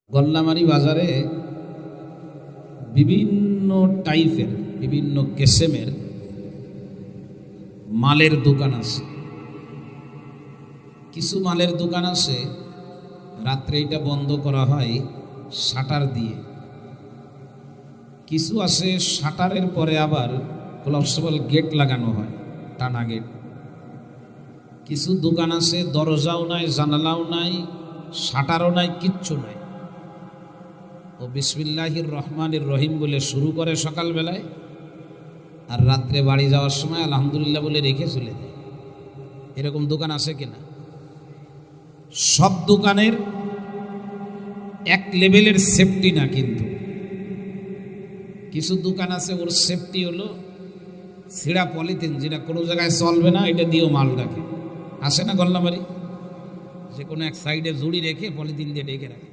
গল্লামারি বাজারে বিভিন্ন টাইপের বিভিন্ন কিসেমের মালের দোকান আছে। কিছু মালের দোকান আছে রাত্রে এটা বন্ধ করা হয় শাটার দিয়ে, কিছু আছে শাটারের পরে আবার কলাপসেবল গেট লাগানো হয়, টানা গেট। কিছু দোকান আছে দরজাও নাই, জানালাও নাই, শাটারও নাই, কিচ্ছু নাই। ও বিসমিল্লাহির রহমানির রহিম বলে শুরু করে সকালবেলায়, আর রাত্রে বাড়ি যাওয়ার সময় আলহামদুলিল্লাহ বলে রেখে চলে যায়। এরকম দোকান আছে কিনা? সব দোকানের এক লেভেলের সেফটি না, কিন্তু কিছু দোকান আছে ওর সেফটি হলো ছিঁড়া পলিথিন, যেটা কোনো জায়গায় চলবে না, এটা দিয়েও মাল রাখে। আসে না গল্লামারি, যে কোনো এক সাইডে জুড়ি রেখে পলিথিন দিয়ে ডেকে রাখে।